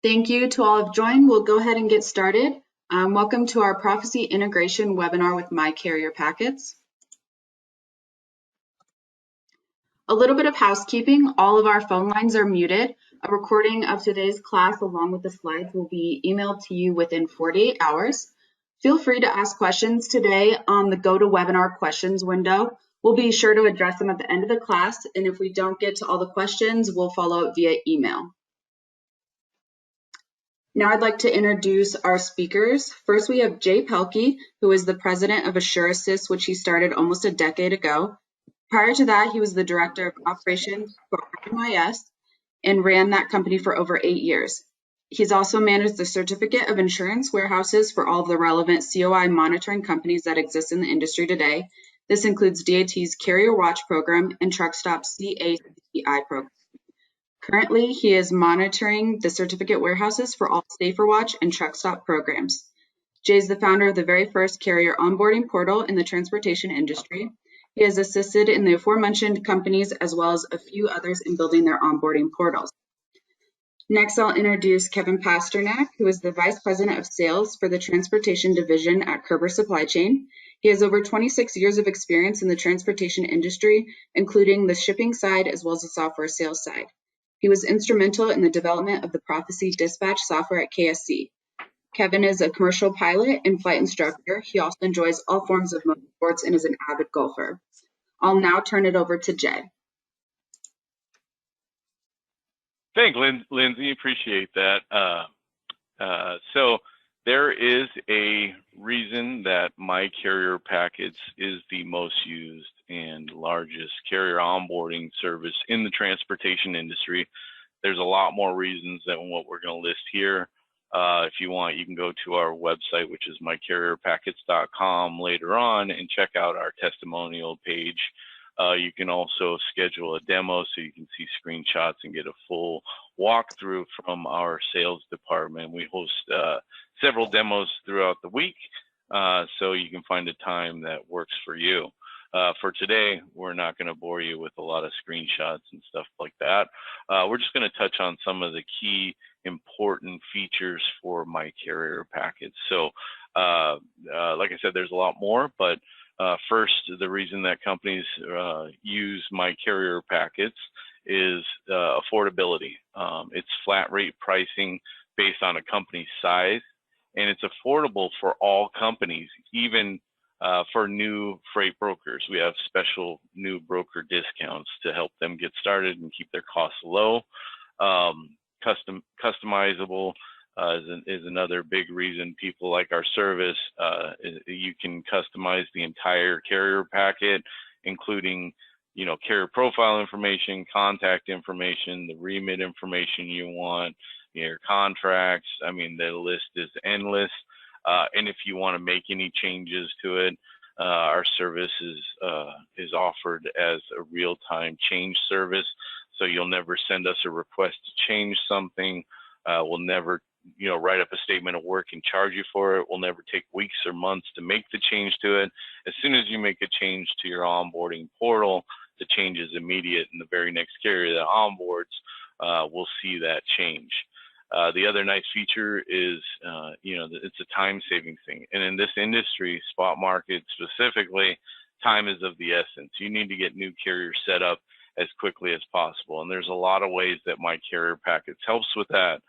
Thank you to all who've joined. We'll go ahead and get started. Welcome to our Prophecy Integration webinar with MyCarrierPackets. A little bit of housekeeping. All of our phone lines are muted. A recording of today's class along with the slides will be emailed to you within 48 hours. Feel free to ask questions today on the Go to Webinar questions window. We'll be sure to address them at the end of the class, and if we don't get to all the questions, we'll follow up via email. Now I'd like to introduce our speakers. First, we have Jay Pelkey, who is the president of AssureAssist, which he started almost a decade ago. Prior to that, he was the director of operations for RMIS and ran that company for over 8 years. He's also managed the certificate of insurance warehouses for all of the relevant COI monitoring companies that exist in the industry today. This includes DAT's Carrier Watch program and TruckStop's CACI program. Currently, he is monitoring the certificate warehouses for all SaferWatch and TruckStop programs. Jay is the founder of the very first carrier onboarding portal in the transportation industry. He has assisted in the aforementioned companies as well as a few others in building their onboarding portals. Next, I'll introduce Kevin Pasternak, who is the Vice President of Sales for the Transportation Division at Kerber Supply Chain. He has over 26 years of experience in the transportation industry, including the shipping side as well as the software sales side. He was instrumental in the development of the Prophesy Dispatch software at KSC. Kevin is a commercial pilot and flight instructor. He also enjoys all forms of motorsports and is an avid golfer. I'll now turn it over to Jay. Thanks, Lindsay. Appreciate that. So there is a reason that MyCarrierPackets is the most used and largest carrier onboarding service in the transportation industry. There's a lot more reasons than what we're going to list here. If you want, you can go to our website, which is mycarrierpackets.com later on, and check out our testimonial page. You can also schedule a demo so you can see screenshots and get a full walkthrough from our sales department. We host several demos throughout the week, so you can find a time that works for you. For today, we're not going to bore you with a lot of screenshots and stuff like that. We're just going to touch on some of the key important features for MyCarrierPackets. So like I said, there's a lot more, but first, the reason that companies use MyCarrierPackets is affordability. It's flat rate pricing based on a company's size, and it's affordable for all companies, even for new freight brokers. We have special new broker discounts to help them get started and keep their costs low. Customizable is another big reason people like our service. You can customize the entire carrier packet, including, carrier profile information, contact information, the remit information you want, your contracts. I mean, the list is endless. And if you want to make any changes to it, our service is offered as a real-time change service. So you'll never send us a request to change something. We'll never write up a statement of work and charge you for it. We'll never take weeks or months to make the change to it. As soon as you make a change to your onboarding portal, the change is immediate, and the very next carrier that onboards will see that change. The other nice feature is, it's a time-saving thing. And in this industry, spot market specifically, time is of the essence. You need to get new carriers set up as quickly as possible. And there's a lot of ways that MyCarrierPackets helps with that.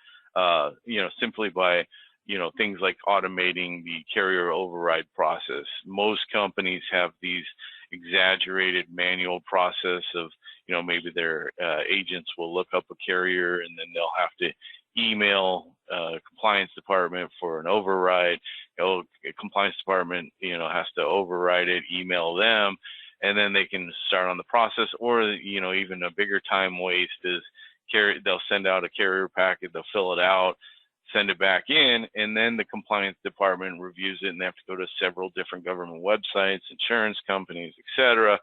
Simply by, things like automating the carrier override process. Most companies have these exaggerated manual process of, maybe their agents will look up a carrier and then they'll have to email compliance department for an override. Compliance department, has to override it, email them, and then they can start on the process. Or, even a bigger time waste is they'll send out a carrier packet, they'll fill it out, send it back in, and then the compliance department reviews it, and they have to go to several different government websites, insurance companies, etc.,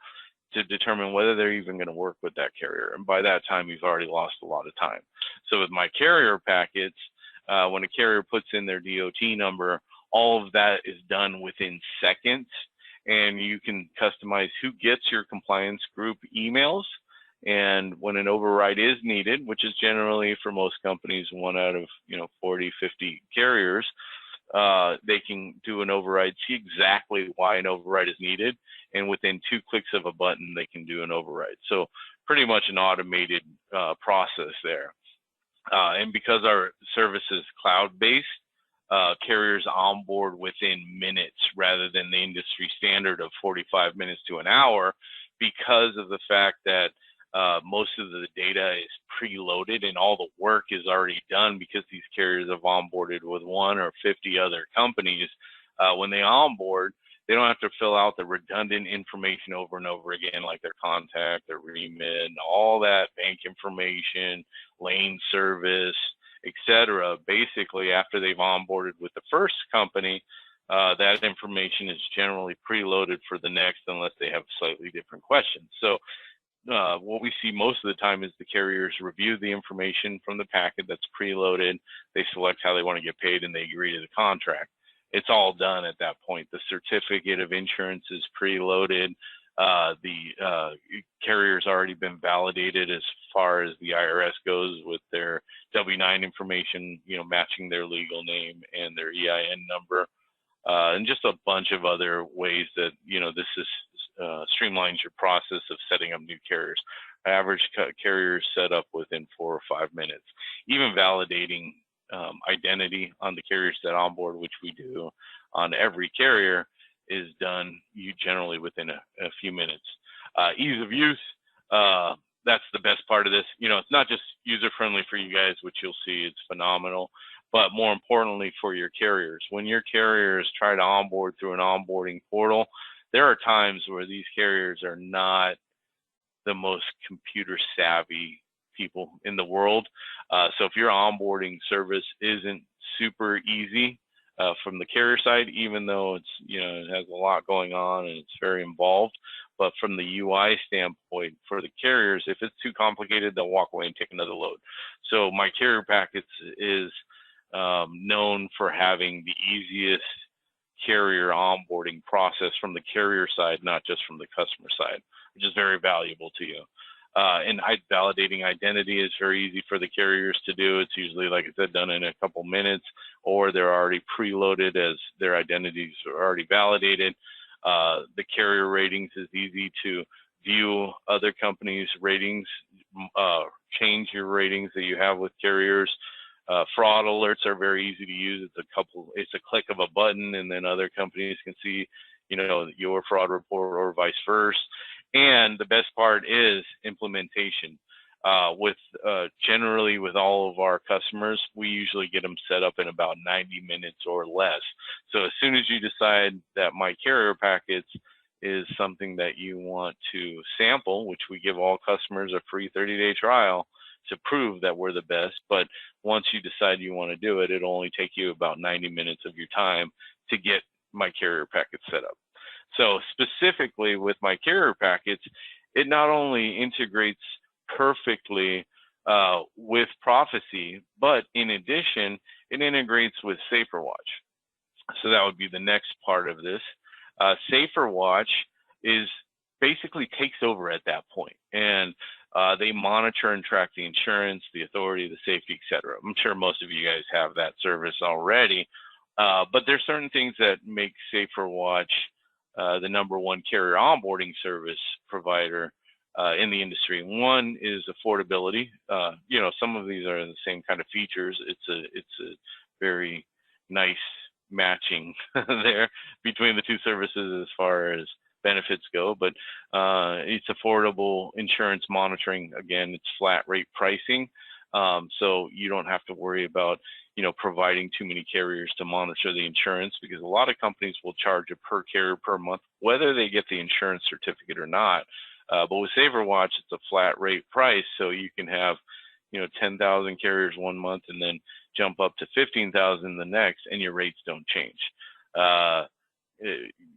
to determine whether they're even going to work with that carrier. And by that time, you've already lost a lot of time. So with MyCarrierPackets, when a carrier puts in their DOT number, all of that is done within seconds, and you can customize who gets your compliance group emails And when an override is needed, which is generally for most companies 1 out of 40, 50 carriers, they can do an override, see exactly why an override is needed, and within 2 clicks of a button, they can do an override. So pretty much an automated process there. And because our service is cloud-based, carriers onboard within minutes rather than the industry standard of 45 minutes to an hour, because of the fact that most of the data is preloaded and all the work is already done because these carriers have onboarded with 1 or 50 other companies. When they onboard, they don't have to fill out the redundant information over and over again, like their contact, their remit, all that bank information, lane service, etc. Basically, after they've onboarded with the first company, that information is generally preloaded for the next, unless they have slightly different questions. So what we see most of the time is the carriers review the information from the packet that's preloaded, they select how they want to get paid, and they agree to the contract. It's all done at that point. The certificate of insurance is preloaded. The carrier's already been validated as far as the IRS goes with their W-9 information, matching their legal name and their EIN number, and just a bunch of other ways that, this is streamlines your process of setting up new carriers. Average carriers set up within 4 or 5 minutes. Even validating identity on the carriers that onboard, which we do on every carrier, is done generally within a few minutes. Ease of use, that's the best part of this. It's not just user-friendly for you guys, which you'll see it's phenomenal, but more importantly for your carriers. When your carriers try to onboard through an onboarding portal, there are times where these carriers are not the most computer savvy people in the world. So if your onboarding service isn't super easy from the carrier side, even though it's, it has a lot going on and it's very involved, but from the UI standpoint for the carriers, if it's too complicated, they'll walk away and take another load. So MyCarrierPackets is known for having the easiest carrier onboarding process from the carrier side, not just from the customer side, which is very valuable to you. And validating identity is very easy for the carriers to do. It's usually, like I said, done in a couple minutes, or they're already preloaded as their identities are already validated. The carrier ratings is easy to view other companies' ratings, change your ratings that you have with carriers. Fraud alerts are very easy to use. It's a click of a button, and then other companies can see, your fraud report or vice versa. And the best part is implementation. Generally with all of our customers, we usually get them set up in about 90 minutes or less. So as soon as you decide that MyCarrierPackets is something that you want to sample, which we give all customers a free 30-day trial to prove that we're the best, but once you decide you want to do it, it'll only take you about 90 minutes of your time to get MyCarrierPackets set up. So specifically with MyCarrierPackets, it not only integrates perfectly with Prophesy, but in addition, it integrates with SaferWatch. So that would be the next part of this. SaferWatch basically takes over at that point, and they monitor and track the insurance, the authority, the safety, etc. I'm sure most of you guys have that service already, but there's certain things that make SaferWatch the #1 carrier onboarding service provider in the industry. One is affordability. Some of these are the same kind of features. It's a very nice matching there between the two services as far as benefits go, but it's affordable insurance monitoring. Again, it's flat rate pricing, so you don't have to worry about providing too many carriers to monitor the insurance, because a lot of companies will charge a per carrier per month, whether they get the insurance certificate or not. But with SaferWatch, it's a flat rate price, so you can have 10,000 carriers one month and then jump up to 15,000 the next, and your rates don't change.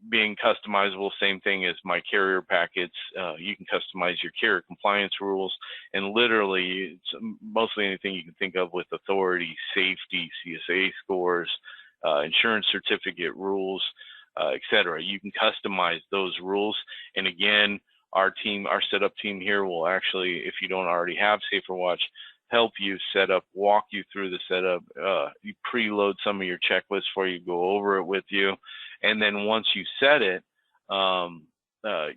Being customizable, same thing as MyCarrierPackets. You can customize your carrier compliance rules, and literally it's mostly anything you can think of with authority, safety, CSA scores, insurance certificate rules, etc. You can customize those rules, and again, our setup team here will actually, if you don't already have SaferWatch, help you set up, walk you through the setup, you preload some of your checklists for you, go over it with you. And then once you set it,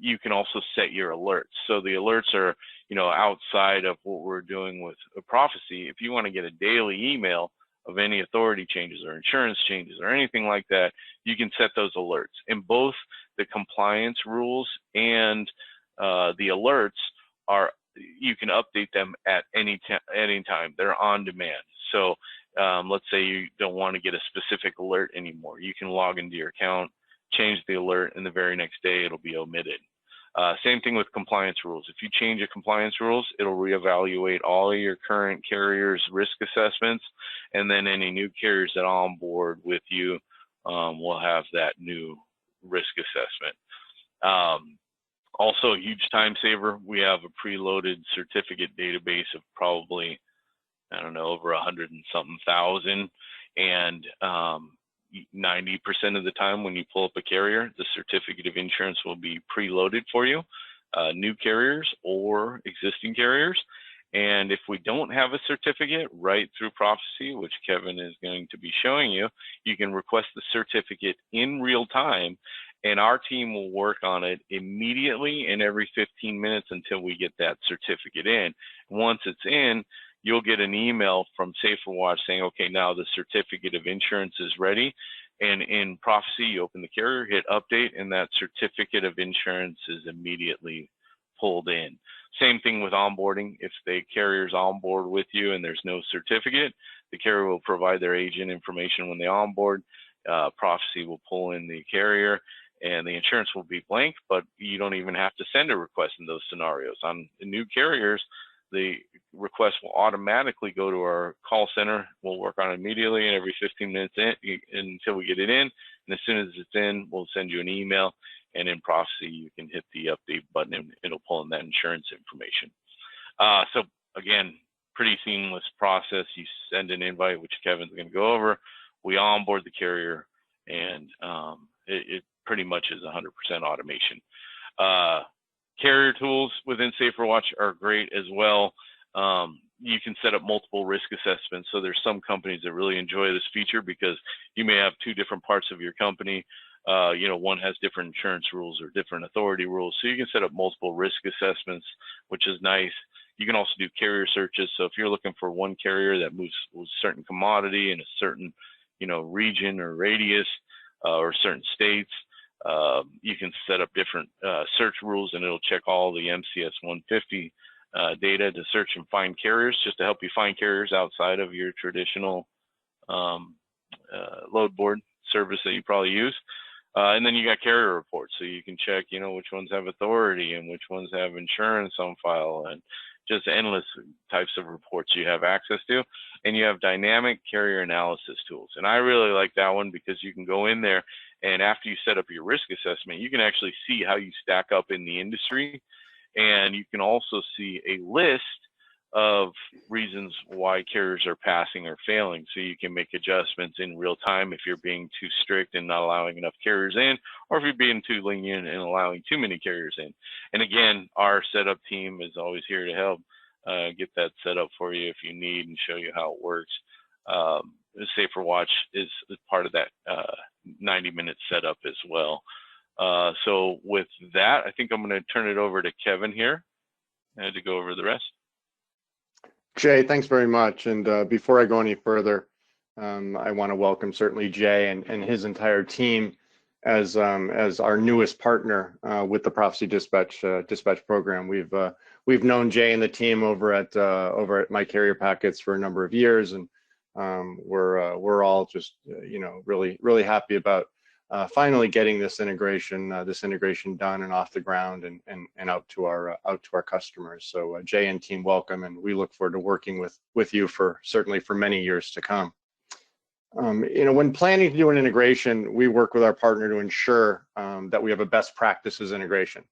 you can also set your alerts. So the alerts are, outside of what we're doing with Prophesy. If you want to get a daily email of any authority changes or insurance changes or anything like that, you can set those alerts. And both the compliance rules and the alerts you can update them at any time. They're on demand. So let's say you don't want to get a specific alert anymore. You can log into your account, change the alert, and the very next day it'll be omitted. Same thing with compliance rules. If you change your compliance rules, it'll reevaluate all of your current carriers' risk assessments, and then any new carriers that onboard with you will have that new risk assessment. Also, a huge time saver. We have a preloaded certificate database of probably, I don't know, over 100 and something thousand, and 90% of the time when you pull up a carrier, the certificate of insurance will be preloaded for you, new carriers or existing carriers. And if we don't have a certificate, right through Prophesy, which Kevin is going to be showing you, you can request the certificate in real time, and our team will work on it immediately and every 15 minutes until we get that certificate in. Once it's in, you'll get an email from SaferWatch saying, okay, now the certificate of insurance is ready. And in Prophesy, you open the carrier, hit update, and that certificate of insurance is immediately pulled in. Same thing with onboarding. If the carrier's on board with you and there's no certificate, the carrier will provide their agent information when they onboard. Prophesy will pull in the carrier, and the insurance will be blank, but you don't even have to send a request in those scenarios. On the new carriers, the request will automatically go to our call center. We'll work on it immediately, and every 15 minutes until we get it in. And as soon as it's in, we'll send you an email. And in Prophesy, you can hit the update button, and it'll pull in that insurance information. So again, pretty seamless process. You send an invite, which Kevin's going to go over. We onboard the carrier, and it pretty much is 100% automation. Carrier tools within SaferWatch are great as well. You can set up multiple risk assessments. So there's some companies that really enjoy this feature because you may have two different parts of your company. One has different insurance rules or different authority rules. So you can set up multiple risk assessments, which is nice. You can also do carrier searches. So if you're looking for one carrier that moves with a certain commodity in a certain, region or radius or certain states, you can set up different search rules, and it'll check all the MCS 150 data to search and find carriers, just to help you find carriers outside of your traditional load board service that you probably use. And then you got carrier reports, so you can check, which ones have authority and which ones have insurance on file, and just endless types of reports you have access to. And you have dynamic carrier analysis tools. And I really like that one because you can go in there, and after you set up your risk assessment, you can actually see how you stack up in the industry. And you can also see a list of reasons why carriers are passing or failing. So you can make adjustments in real time if you're being too strict and not allowing enough carriers in, or if you're being too lenient and allowing too many carriers in. And again, our setup team is always here to help get that set up for you if you need and show you how it works. SaferWatch is part of that 90-minute setup as well. So with that, I think I'm going to turn it over to Kevin here to go over the rest. Jay, thanks very much. And before I go any further, I want to welcome certainly Jay and his entire team as our newest partner with the Prophesy Dispatch program. We've known Jay and the team over at MyCarrierPackets for a number of years, and we're all just really happy about finally getting this integration done and off the ground and out to our customers. So Jay and team, welcome, and we look forward to working with you certainly for many years to come. When planning to do an integration, we work with our partner to ensure that we have a best practices integration.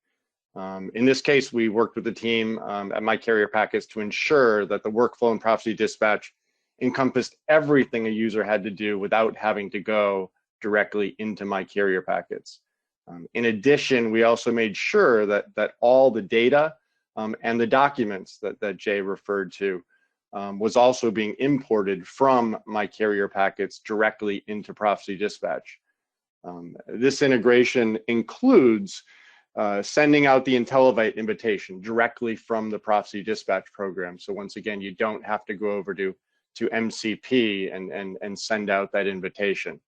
In this case, we worked with the team at MyCarrierPackets to ensure that the workflow in Prophesy Dispatch encompassed everything a user had to do without having to go directly into MyCarrierPackets. In addition, we also made sure that all the data and the documents that Jay referred to was also being imported from MyCarrierPackets directly into Prophesy Dispatch. This integration includes sending out the IntelliVite invitation directly from the Prophesy Dispatch program. So once again, you don't have to go over to MCP and send out that invitation.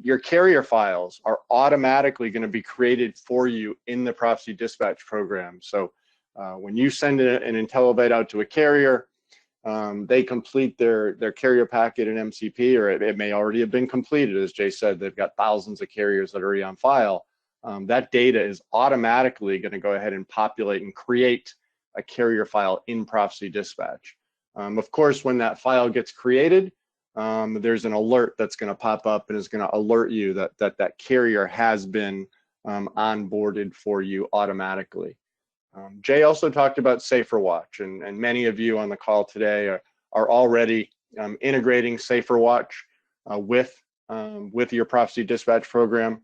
Your carrier files are automatically going to be created for you in the Prophesy Dispatch program. So when you send an IntelliVite out to a carrier, they complete their carrier packet in MCP, or it may already have been completed. As Jay said, they've got thousands of carriers that are already on file. That data is automatically going to go ahead and populate and create a carrier file in Prophesy Dispatch. Of course, when that file gets created, there's an alert that's going to pop up and is going to alert you that carrier has been onboarded for you automatically. Jay also talked about SaferWatch, and many of you on the call today are already integrating SaferWatch with your Prophesy Dispatch program.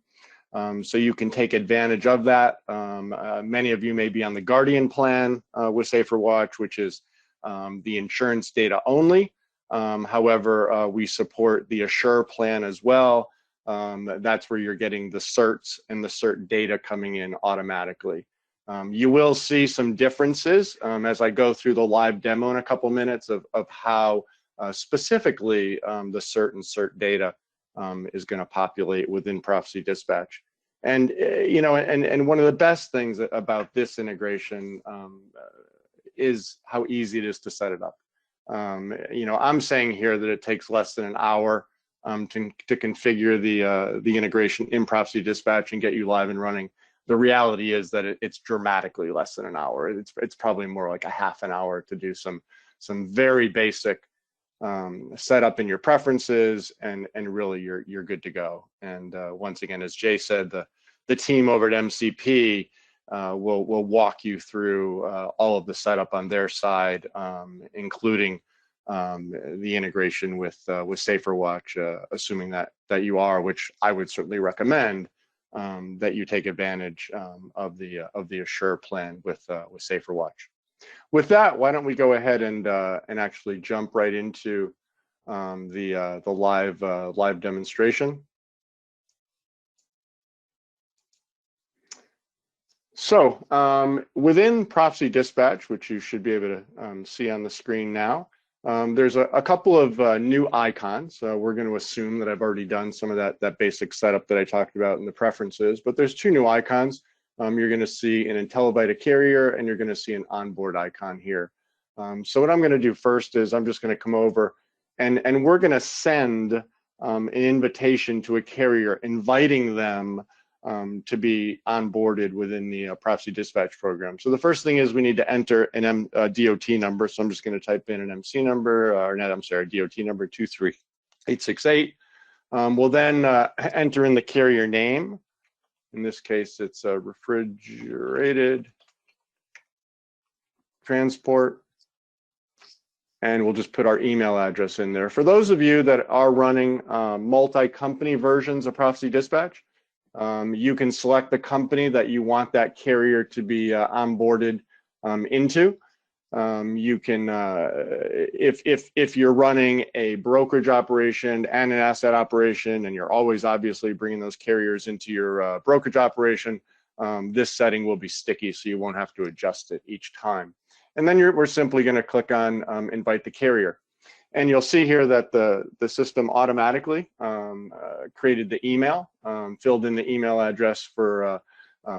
So you can take advantage of that. Many of you may be on the Guardian plan with SaferWatch, which is the insurance data only. However, we support the Assure plan as well. That's where you're getting the certs and the cert data coming in automatically. You will see some differences as I go through the live demo in a couple minutes of how specifically the cert data is going to populate within Prophesy Dispatch. And you know, and one of the best things about this integration is how easy it is to set it up. You know, I'm saying here that it takes less than an hour to configure the integration in Prophesy Dispatch and get you live and running. The reality is that it's dramatically less than an hour. It's probably more like a half an hour to do some very basic setup in your preferences, and really you're good to go. And once again, as Jay said, the team over at MCP will walk you through all of the setup on their side, including the integration with SaferWatch, assuming that you are, which I would certainly recommend. That you take advantage of the Assure plan with SaferWatch. With that, why don't we go ahead and actually jump right into the live demonstration. So within Prophesy Dispatch, which you should be able to see on the screen now, there's a couple of new icons. We're going to assume that I've already done some of that basic setup that I talked about in the preferences, but there's two new icons. You're going to see an IntelliVite carrier, and you're going to see an onboard icon here. So what I'm going to do first is I'm just going to come over and we're going to send an invitation to a carrier, inviting them to be onboarded within the Prophesy Dispatch program. So the first thing is we need to enter an DOT number. So I'm just going to type in an MC number, or not, I'm sorry, DOT number 23868. We'll then enter in the carrier name. In this case, it's a refrigerated transport. And we'll just put our email address in there. For those of you that are running multi-company versions of Prophesy Dispatch, you can select the company that you want that carrier to be onboarded into. You can, if you're running a brokerage operation and an asset operation, and you're always obviously bringing those carriers into your brokerage operation, this setting will be sticky, so you won't have to adjust it each time. And then we're simply going to click on invite the carrier. And you'll see here that the system automatically created the email, filled in the email address for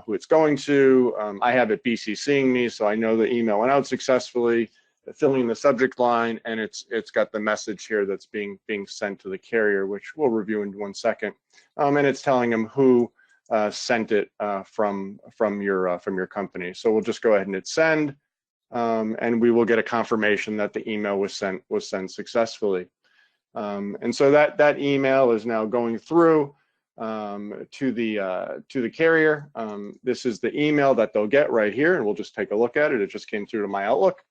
who it's going to. I have it BCCing me, so I know the email went out successfully, filling the subject line, and it's got the message here that's being sent to the carrier, which we'll review in 1 second. And it's telling them who sent it from your company. So we'll just go ahead and hit send. And we will get a confirmation that the email was sent successfully. And so that email is now going through to the carrier. This is the email that they'll get right here, and we'll just take a look at it. It just came through to my Outlook.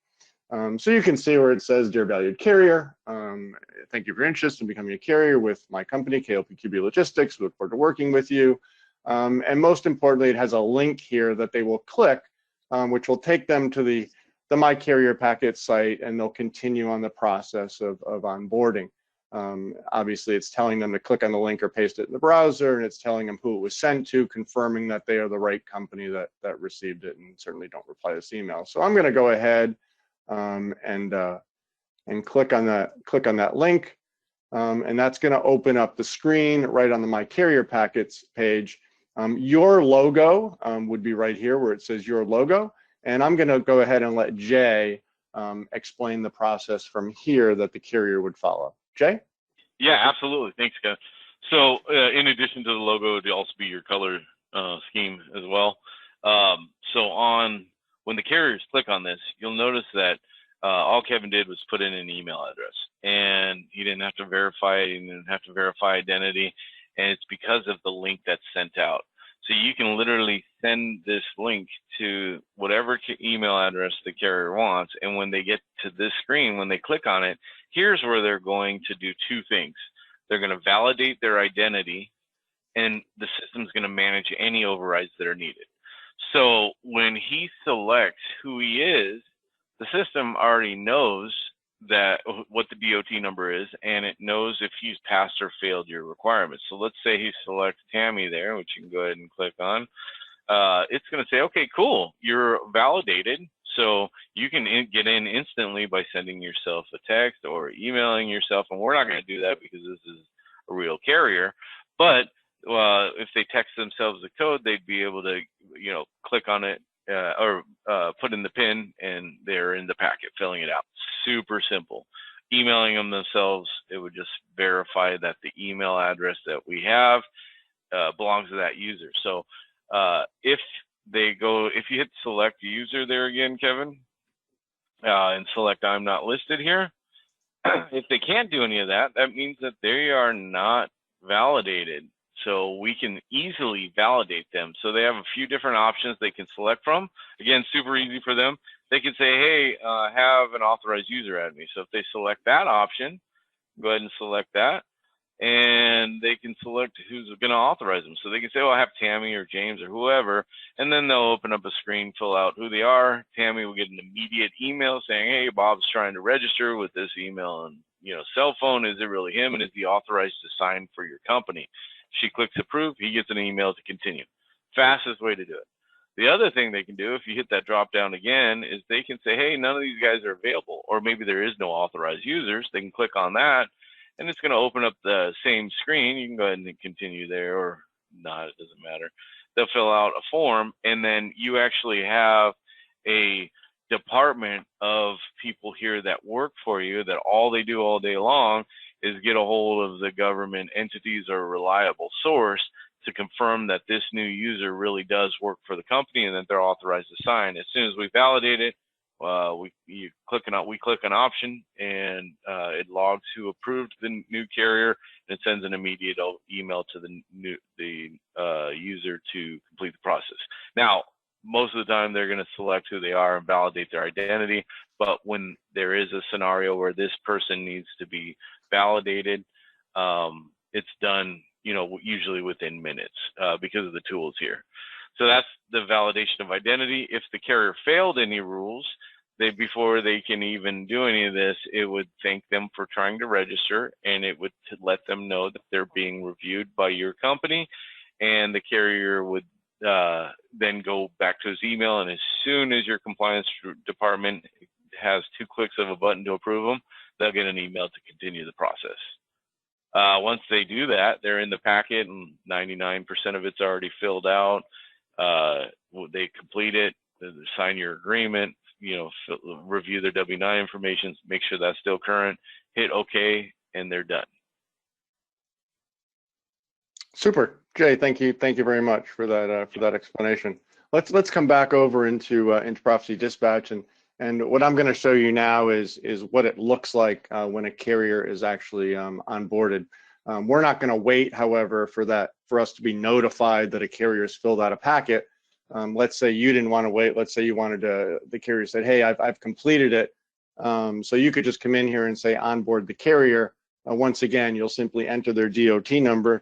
So you can see where it says, "Dear valued carrier, thank you for your interest in becoming a carrier with my company, KLPQB Logistics. We look forward to working with you. And most importantly, it has a link here that they will click, which will take them to the MyCarrierPackets site, and they'll continue on the process of onboarding. Obviously, it's telling them to click on the link or paste it in the browser, and it's telling them who it was sent to, confirming that they are the right company that received it, and certainly don't reply to this email. So I'm going to go ahead and click on that link, and that's going to open up the screen right on the MyCarrierPackets page. Your logo would be right here where it says your logo, and I'm going to go ahead and let Jay explain the process from here that the carrier would follow. Jay? Yeah, absolutely. Thanks, Kev. So in addition to the logo, it'd also be your color scheme as well. When the carriers click on this, you'll notice that all Kevin did was put in an email address, and he didn't have to verify it, he didn't have to verify identity, and it's because of the link that's sent out. So you can literally send this link to whatever email address the carrier wants, and when they get to this screen, when they click on it, here's where they're going to do two things. They're going to validate their identity, and the system's going to manage any overrides that are needed. So when he selects who he is, the system already knows what the DOT number is, and it knows if he's passed or failed your requirements. So let's say he selects Tammy there, which you can go ahead and click on. It's going to say, okay, cool, you're validated. So you can get in instantly by sending yourself a text or emailing yourself, and we're not going to do that because this is a real carrier. But if they text themselves the code, they'd be able to, click on it or put in the PIN, and they're in the packet filling it out. Super simple. Emailing them themselves, it would just verify that the email address that we have belongs to that user. So if you hit select user there again, Kevin, and select I'm not listed here, if they can't do any of that, that means that they are not validated. So we can easily validate them. So they have a few different options they can select from. Again, super easy for them. They can say, hey, have an authorized user add me. So if they select that option, go ahead and select that, and they can select who's going to authorize them. So they can say, well, I have Tammy or James or whoever, and then they'll open up a screen, fill out who they are. Tammy will get an immediate email saying, hey, Bob's trying to register with this email and cell phone. Is it really him, and is he authorized to sign for your company? She clicks approve, he gets an email to continue. Fastest way to do it. The other thing they can do, if you hit that drop down again, is they can say, hey, none of these guys are available, or maybe there is no authorized users. They can click on that, and it's going to open up the same screen. You can go ahead and continue there, or not, it doesn't matter. They'll fill out a form, and then you actually have a department of people here that work for you that all they do all day long is get a hold of the government entities or a reliable source to confirm that this new user really does work for the company and that they're authorized to sign. As soon as we validate it, we click an option, and it logs who approved the new carrier, and it sends an immediate email to the user to complete the process. Now, most of the time they're going to select who they are and validate their identity, but when there is a scenario where this person needs to be validated, it's done, usually within minutes because of the tools here. So that's the validation of identity. If the carrier failed any rules, before they can even do any of this, it would thank them for trying to register, and it would let them know that they're being reviewed by your company, and the carrier would then go back to his email, and as soon as your compliance department has 2 clicks of a button to approve them, they'll get an email to continue the process. Once they do that, they're in the packet, and 99% of it's already filled out. They complete it, they sign your agreement, review their W-9 information, make sure that's still current, hit OK, and they're done. Super, Jay. Thank you very much for that explanation. Let's come back over into Prophesy Dispatch, and what I'm going to show you now is what it looks like when a carrier is actually onboarded. We're not going to wait, however, for us to be notified that a carrier has filled out a packet. Let's say you didn't want to wait. Let's say you wanted the carrier said, hey, I've completed it. So you could just come in here and say onboard the carrier. Once again, you'll simply enter their DOT number,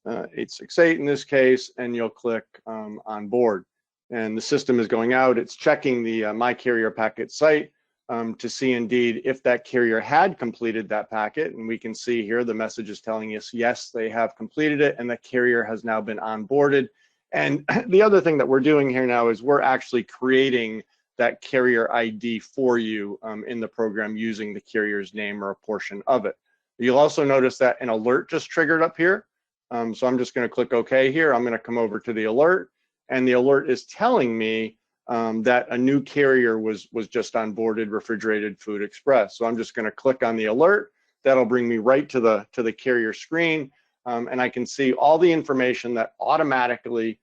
868 in this case, and you'll click on board. And the system is going out. It's checking the MyCarrierPacket site to see indeed if that carrier had completed that packet. And we can see here the message is telling us, yes, they have completed it, and the carrier has now been onboarded. And the other thing that we're doing here now is we're actually creating that carrier ID for you in the program using the carrier's name or a portion of it. You'll also notice that an alert just triggered up here. So I'm just going to click OK here. I'm going to come over to the alert, and the alert is telling me that a new carrier was just onboarded, Refrigerated Food Express. So I'm just going to click on the alert. That'll bring me right to the carrier screen, and I can see all the information that automatically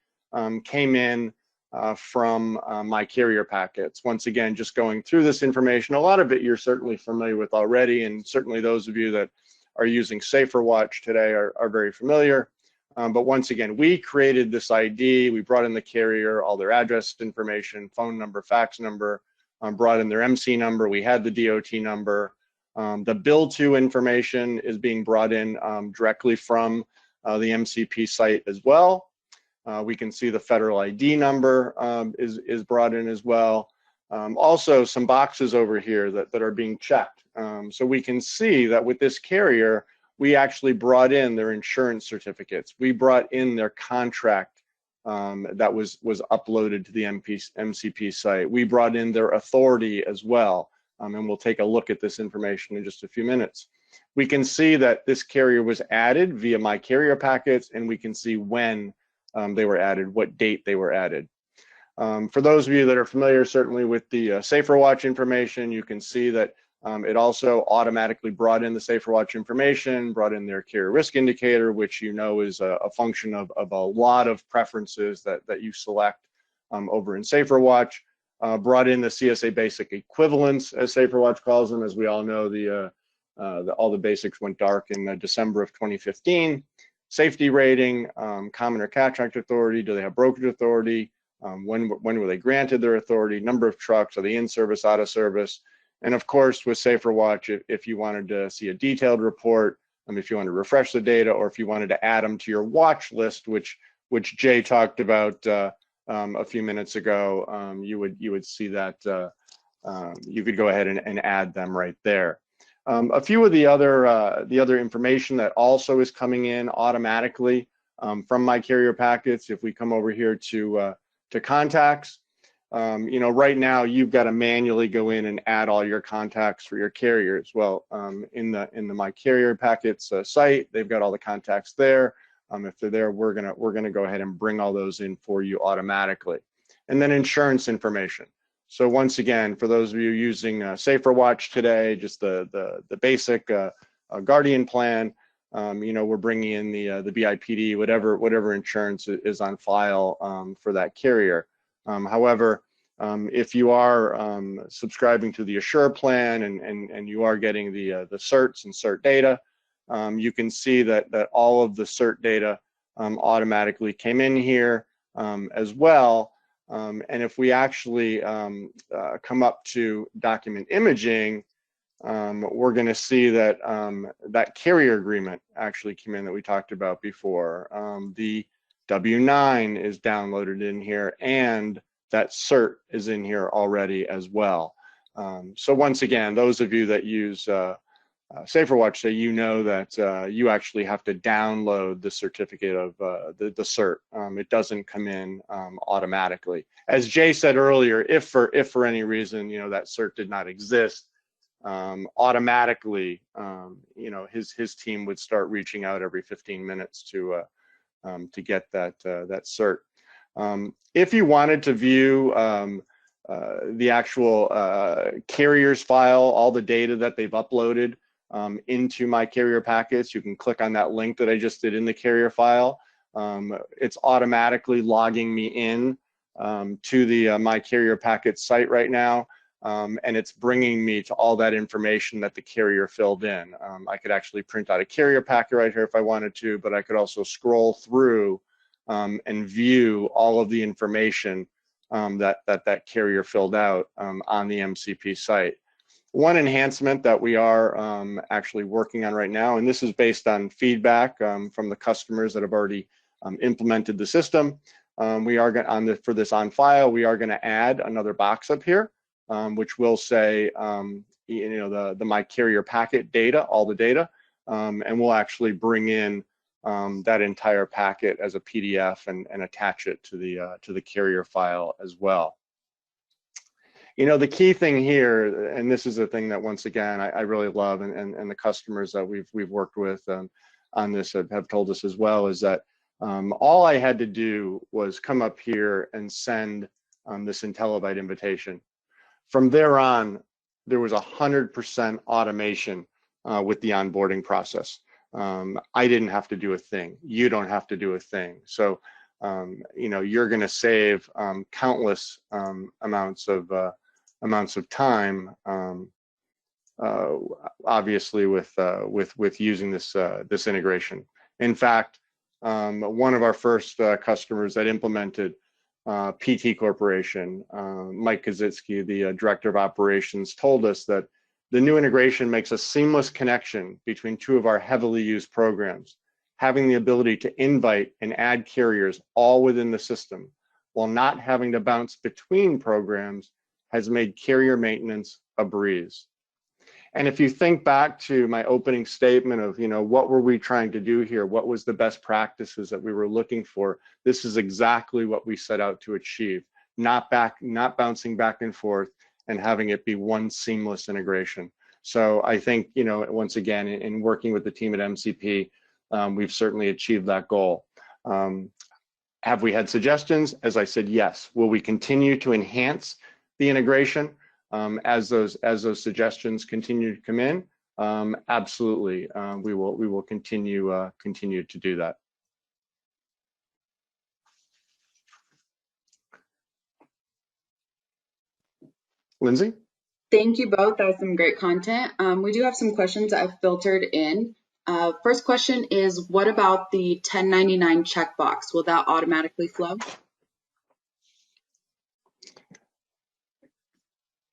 came in from MyCarrierPackets. Once again, just going through this information, a lot of it you're certainly familiar with already, and certainly those of you that are using SaferWatch today are very familiar. But once again, we created this ID, we brought in the carrier, all their address information, phone number, fax number, brought in their MC number, we had the DOT number. The bill to information is being brought in directly from the MCP site as well. We can see the federal ID number is brought in as well. Also, some boxes over here that are being checked. So we can see that with this carrier, we actually brought in their insurance certificates. We brought in their contract that was uploaded to the MCP site. We brought in their authority as well. And we'll take a look at this information in just a few minutes. We can see that this carrier was added via MyCarrierPackets, and we can see when they were added, what date they were added. For those of you that are familiar certainly with the SaferWatch information, you can see that it also automatically brought in the SaferWatch information, brought in their carrier risk indicator, which you know is a function of a lot of preferences that you select over in SaferWatch. Brought in the CSA basic equivalents, as SaferWatch calls them. As we all know, all the basics went dark in December of 2015. Safety rating, common or contract authority, do they have brokerage authority, when were they granted their authority, number of trucks, are they in service, out of service, and of course with SaferWatch, if you wanted to see a detailed report, if you want to refresh the data, or if you wanted to add them to your watch list, which Jay talked about a few minutes ago, you would see that you could go ahead and add them right there. A few of the other information that also is coming in automatically from MyCarrierPackets. If we come over here to contacts, right now you've got to manually go in and add all your contacts for your carriers. Well, in the MyCarrierPackets site, they've got all the contacts there. If they're there, we're gonna go ahead and bring all those in for you automatically. And then insurance information. So once again, for those of you using SaferWatch today, just the basic Guardian plan, we're bringing in the BIPD, whatever insurance is on file for that carrier. However, if you are subscribing to the Assure plan and you are getting the certs and cert data, you can see that all of the cert data automatically came in here as well. And if we actually come up to document imaging, we're going to see that that carrier agreement actually came in that we talked about before. The W-9 is downloaded in here, and that cert is in here already as well. So once again, those of you that use SaferWatch, so you know that you actually have to download the certificate of the cert. It doesn't come in automatically. As Jay said earlier, if for any reason that cert did not exist, automatically his team would start reaching out every 15 minutes to get that cert. If you wanted to view the actual carriers file, all the data that they've uploaded into MyCarrierPackets, you can click on that link that I just did in the carrier file. It's automatically logging me in to the MyCarrierPackets site right now, and it's bringing me to all that information that the carrier filled in. I could actually print out a carrier packet right here if I wanted to, but I could also scroll through and view all of the information that carrier filled out on the MCP site. One enhancement that we are actually working on right now, and this is based on feedback from the customers that have already implemented the system. We are going to, for this on file, we are going to add another box up here, which will say, the My Carrier packet data, all the data, and we'll actually bring in that entire packet as a PDF and attach it to the carrier file as well. The key thing here, and this is the thing that once again I really love, and the customers that we've worked with on this have told us as well, is that all I had to do was come up here and send this IntelliByte invitation. From there on, there was 100% automation with the onboarding process. I didn't have to do a thing. You don't have to do a thing. So, you're going to save countless amounts of time, obviously with using this integration. In fact, one of our first customers that implemented PT Corporation, Mike Kazitsky, the director of operations, told us that the new integration makes a seamless connection between two of our heavily used programs. Having the ability to invite and add carriers all within the system while not having to bounce between programs has made carrier maintenance a breeze. And if you think back to my opening statement of, what were we trying to do here? What was the best practices that we were looking for? This is exactly what we set out to achieve, not bouncing back and forth and having it be one seamless integration. So I think, once again, in working with the team at MCP, we've certainly achieved that goal. Have we had suggestions? As I said, yes. Will we continue to enhance the integration as those suggestions continue to come in? Absolutely, we will continue to do that. Lindsay? Thank you both. That was some great content. We do have some questions that I've filtered in. First question is, what about the 1099 checkbox? Will that automatically flow?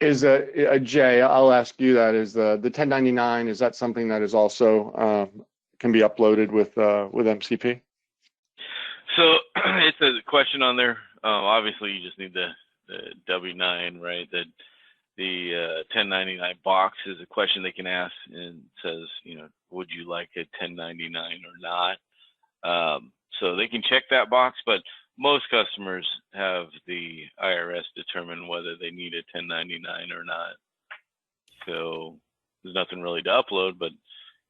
Jay, I'll ask you that. Is the 1099, is that something that is also can be uploaded with MCP? So it's a question on there. Obviously, you just need the W-9, right? The 1099 box is a question they can ask, and says, would you like a 1099 or not? So they can check that box, but most customers have the IRS determine whether they need a 1099 or not. So there's nothing really to upload, but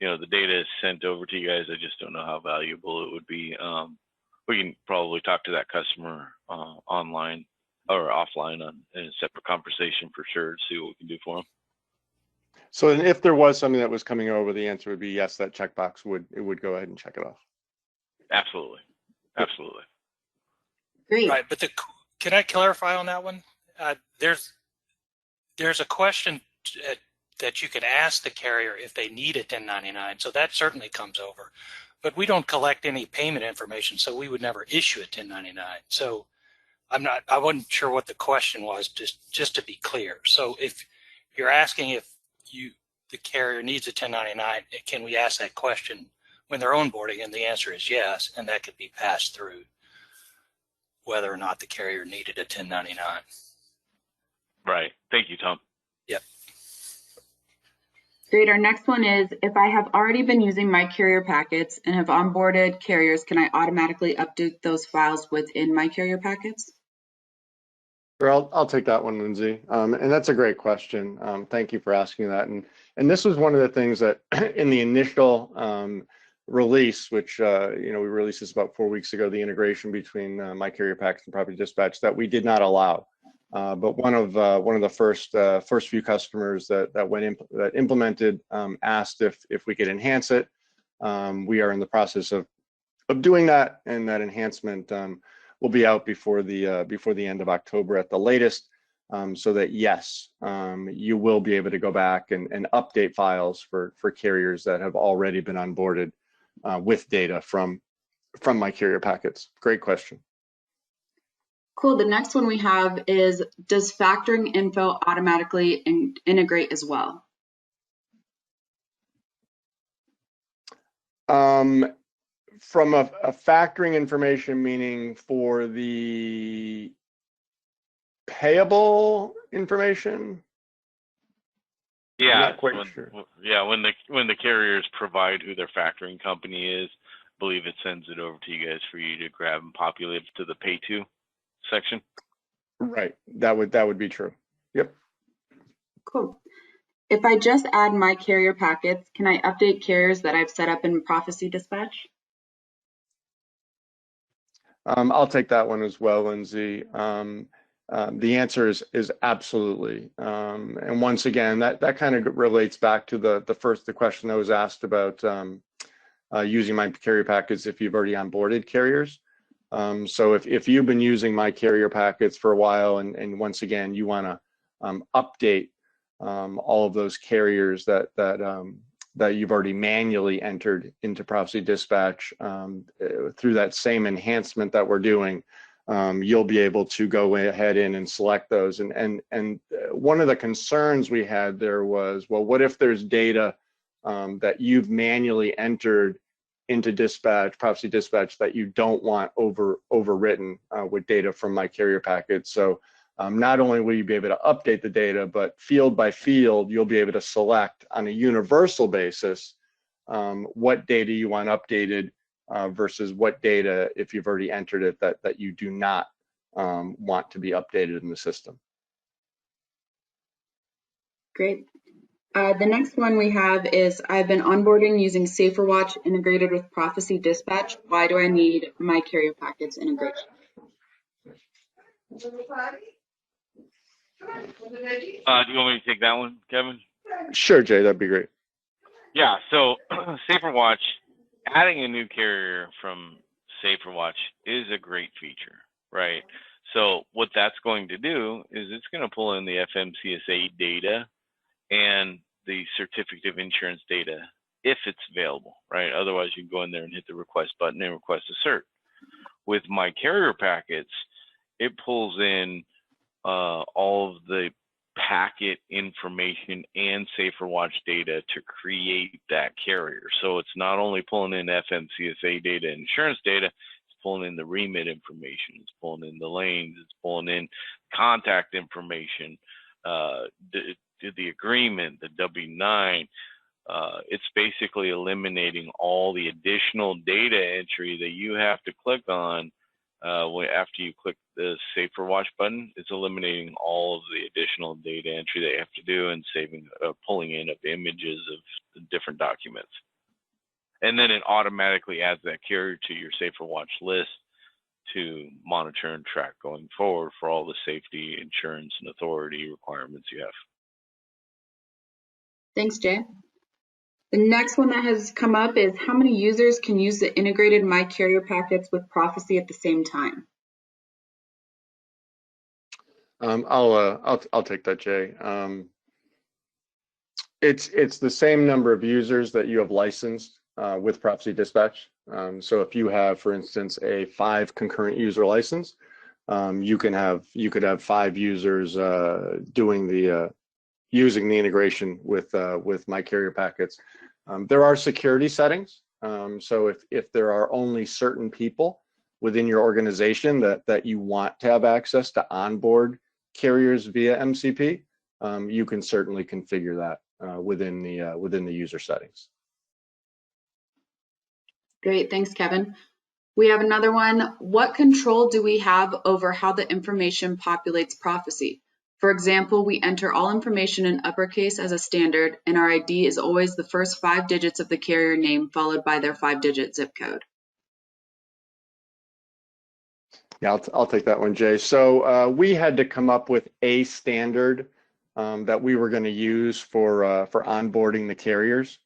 the data is sent over to you guys. I just don't know how valuable it would be. We can probably talk to that customer online or offline in a separate conversation for sure to see what we can do for them. So if there was something that was coming over, the answer would be yes, that checkbox would go ahead and check it off. Absolutely. Absolutely. Great. Right, but can I clarify on that one? There's a question that you can ask the carrier if they need a 1099, so that certainly comes over. But we don't collect any payment information, so we would never issue a 1099. So I wasn't sure what the question was, just to be clear. So if you're asking if the carrier needs a 1099, can we ask that question when they're onboarding? And the answer is yes, and that could be passed through whether or not the carrier needed a 1099. Right. Thank you, Tom. Yep. Great. Our next one is, if I have already been using MyCarrierPackets and have onboarded carriers, can I automatically update those files within MyCarrierPackets? Sure, I'll take that one, Lindsay. And that's a great question. Thank you for asking that. And this was one of the things that in the initial release, which we released this about 4 weeks ago, the integration between MyCarrierPackets and Prophesy Dispatch, that we did not allow. But one of the first few customers that implemented asked if we could enhance it. We are in the process of doing that, and that enhancement will be out before the end of October at the latest, so that yes, you will be able to go back and update files for carriers that have already been onboarded with data from MyCarrierPackets. Great question. Cool. The next one we have is, does factoring info automatically integrate as well? From a factoring information, meaning for the payable information? I'm Yeah, not quite when, sure. yeah, when the carriers provide who their factoring company is, I believe it sends it over to you guys for you to grab and populate to the pay to section. Right, that would be true. Yep. Cool. If I just add my carrier packets, can I update carriers that I've set up in Prophesy Dispatch? I'll take that one as well, Lindsay. The answer is absolutely. And once again, that kind of relates back to the question that was asked about using my carrier packets if you've already onboarded carriers. So if you've been using my carrier packets for a while, and once again you want to update all of those carriers that you've already manually entered into Prophesy Dispatch through that same enhancement that we're doing, you'll be able to go ahead and select those. And one of the concerns we had there was, well, what if there's data that you've manually entered into dispatch, Prophesy Dispatch, that you don't want overwritten with data from my carrier packet? So not only will you be able to update the data, but field by field, you'll be able to select on a universal basis what data you want updated versus what data, if you've already entered it, that you do not want to be updated in the system. Great. The next one we have is I've been onboarding using SaferWatch integrated with Prophesy Dispatch. Why do I need my carrier packets integration? Do you want me to take that one, Kevin? Sure, Jay, that'd be great. Yeah, so SaferWatch, adding a new carrier from SaferWatch is a great feature, right? So what that's going to do is it's going to pull in the FMCSA data and the certificate of insurance data if it's available, right? Otherwise, you can go in there and hit the request button and request a cert. With my carrier packets, it pulls in all of the packet information and SaferWatch data to create that carrier. So it's not only pulling in FMCSA data and insurance data, it's pulling in the remit information, it's pulling in the lanes, it's pulling in contact information, the agreement, the W-9. It's basically eliminating all the additional data entry that you have to click on after you click the SaferWatch button. It's eliminating all of the additional data entry they have to do and pulling in of images of different documents. And then it automatically adds that carrier to your SaferWatch list to monitor and track going forward for all the safety, insurance, and authority requirements you have. Thanks, Jay. The next one that has come up is how many users can use the integrated My Carrier packets with Prophesy at the same time? I'll take that, Jay. It's the same number of users that you have licensed with Prophesy Dispatch. So if you have, for instance, a 5 concurrent user license, you could have 5 users using the integration with My Carrier packets. There are security settings. So if there are only certain people within your organization that you want to have access to onboard carriers via MCP, you can certainly configure that within the user settings. Great, thanks, Kevin. We have another one. What control do we have over how the information populates Prophesy? For example, we enter all information in uppercase as a standard, and our ID is always the first 5 digits of the carrier name followed by their 5-digit zip code. Yeah, I'll take that one, Jay. So we had to come up with a standard that we were going to use for onboarding the carriers.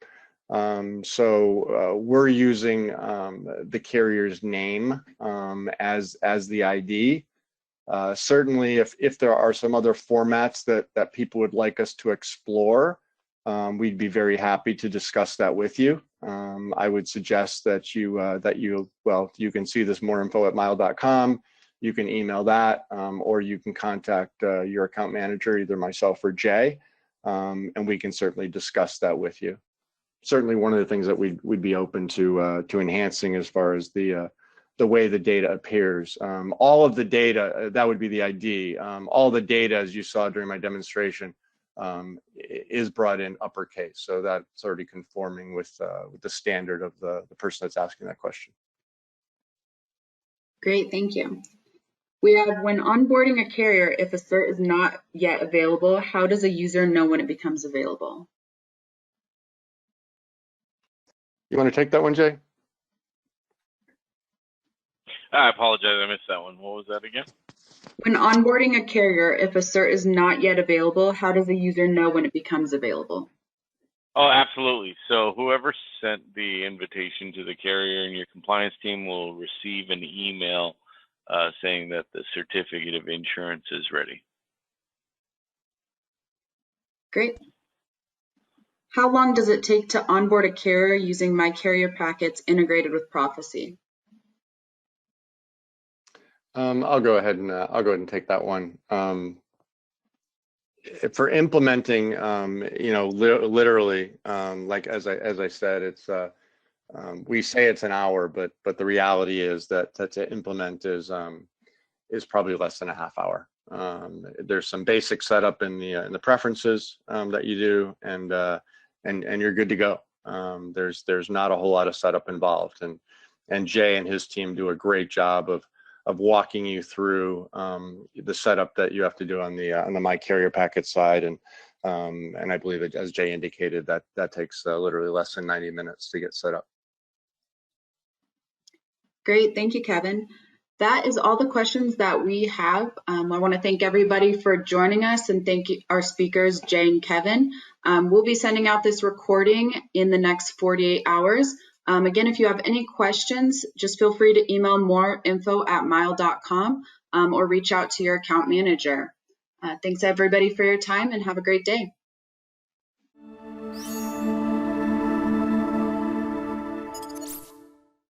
So we're using the carrier's name as the ID. Certainly, if there are some other formats that people would like us to explore, we'd be very happy to discuss that with you. I would suggest that you can see this more info at mile.com. You can email that, or you can contact your account manager, either myself or Jay, and we can certainly discuss that with you. certainly one of the things that we'd be open to enhancing as far as the way the data appears. All of the data, that would be the ID. All the data, as you saw during my demonstration, is brought in uppercase. So that's already conforming with the standard of the person that's asking that question. Great, thank you. We have, when onboarding a carrier, if a cert is not yet available, how does a user know when it becomes available? You want to take that one, Jay? I apologize, I missed that one. What was that again? When onboarding a carrier, if a cert is not yet available, how does a user know when it becomes available? Oh, absolutely. So whoever sent the invitation to the carrier and your compliance team will receive an email saying that the certificate of insurance is ready. Great. How long does it take to onboard a carrier using MyCarrierPackets integrated with Prophesy? I'll go ahead and take that one. For implementing, literally, like as I said, it's we say it's an hour, but the reality is that to implement is probably less than a half hour. There's some basic setup in the preferences that you do, and you're good to go. There's not a whole lot of setup involved, and Jay and his team do a great job of walking you through the setup that you have to do on the MyCarrierPacket side, and I believe it, as Jay indicated, that takes literally less than 90 minutes to get set up. Great, thank you, Kevin. That is all the questions that we have. I want to thank everybody for joining us, and thank you, our speakers, Jay and Kevin. We'll be sending out this recording in the next 48 hours. Again, if you have any questions, just feel free to email moreinfo@mile.com or reach out to your account manager. Thanks everybody for your time, and have a great day.